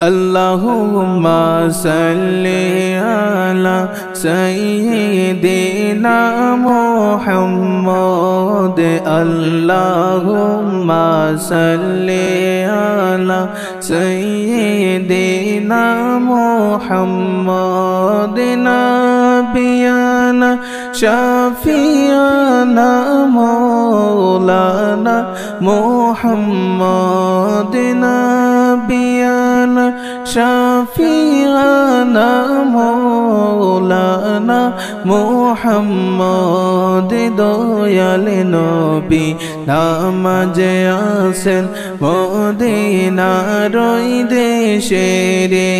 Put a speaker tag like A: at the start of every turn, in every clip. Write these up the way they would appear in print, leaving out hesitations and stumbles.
A: اللهم صل على سيدنا محمد اللهم صل على سيدنا محمد نبينا شفيعنا مولانا محمد نبينا شفيعنا مولانا محمد দয়াল নবী নামাজে আসেন মদিনার ওই দেশে রে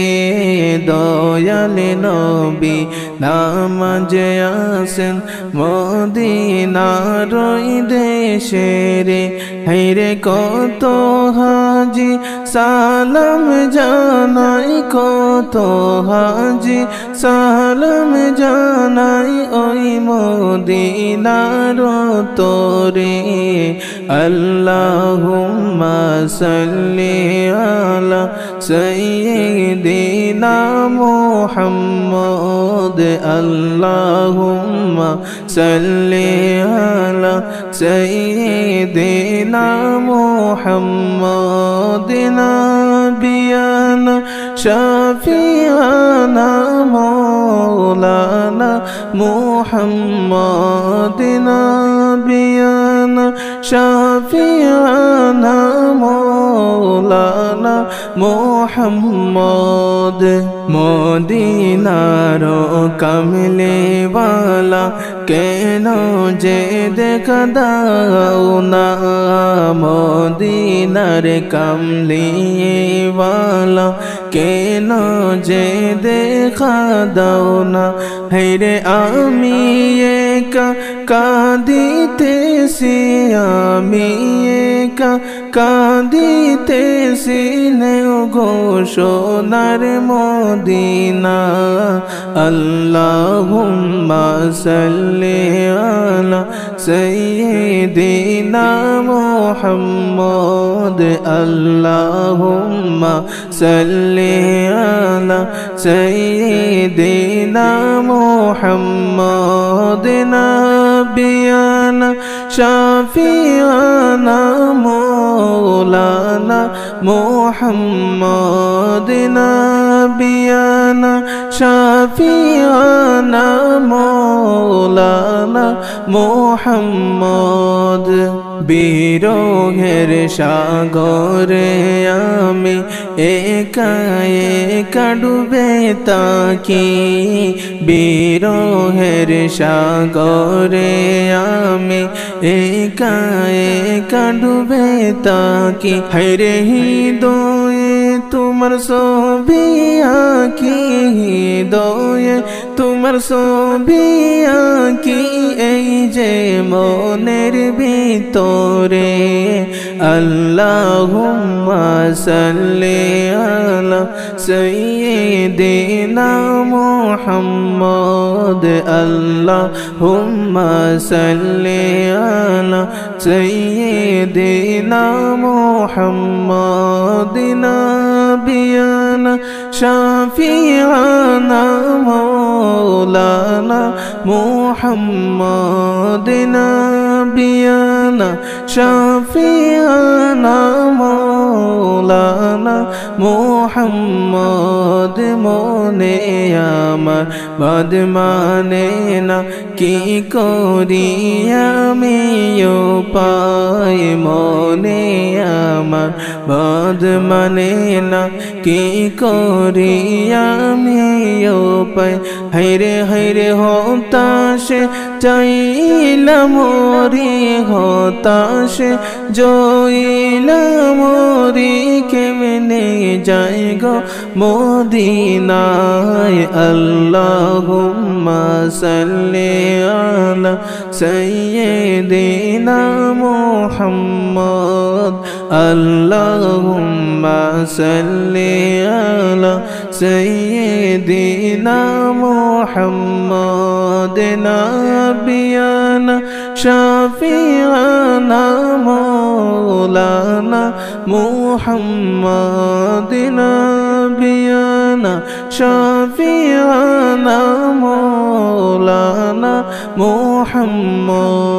A: দয়াল নবী নামাজে আসেন মদিনার ওই দেশে রে হায়রে কত হাজি সালাম জানাই কত হাজি সালাম জানাই ওই মদিনার তোরে আল্লাহুম্মা সাল্লি আলা সাইয়্যিদিনা মুহাম্মদ আল্লাহুম্মা সাল্লি আলা সাইয়্যিদিনা মুহাম্মদ نبينا شفيعنا مولانا محمد نبينا شفيعنا مولانا محمد মদিনার কমলে वाला কেন যে দেখা দাও না মদিনার কমলে वाला কেন যে দেখা দাও না হায়রে আমি একা কাঁদিতেছি আমি একা কাঁদিতেছি নেও গো সোনার মদিনা আল্লাহুম্মা সাল্লি আলা সাইয়্যিদিনা মুহাম্মদ আল্লাহুম্মা সাল্লি আলা সাইয়্যিদিনা মুহাম্মদ নবিয়ানা শাফিআনা مولانا محمد نبينا شفيعنا مولانا محمد বিরহের সাগরে আমি একা একা ডুবে থাকি বিরহের সাগরে আমি একা একা ডুবে থাকি হায়রে হৃদয়ে তোমার ছবি আঁকি হৃদয়ে তোমার ছবি আঁকি এই যে মনের ভিতরে আল্লাহুম্মা সাল্লি আলা সাইয়্যিদিনা মুহাম্মদ আল্লাহুম্মা সাল্লি আলা সাইয়্যিদিনা মুহাম্মদ নবিয়ানা শাফিআনা مولانا محمد نبينا شفيعنا مولانا محمد মনে আমার বাদ মানে না কি করি আমি উপায় মনে আমার বাদ মানে না কি করি আমি উপায় হায়রে হায়রে হতাশে চাইলাম মরি হতাশে জইলাম মরি কেমনে যাই গো মদিনায় আল্লাহুম্মা সাল্লি আলা সাইয়্যিদিনা মুহাম্মদ আল্লাহুম্মা সাল্লি আলা সাইয়্যিদিনা মুহাম্মদ নবিয়ানা শাফিআনা مولانا محمد نبينا شفيعنا مولانا محمد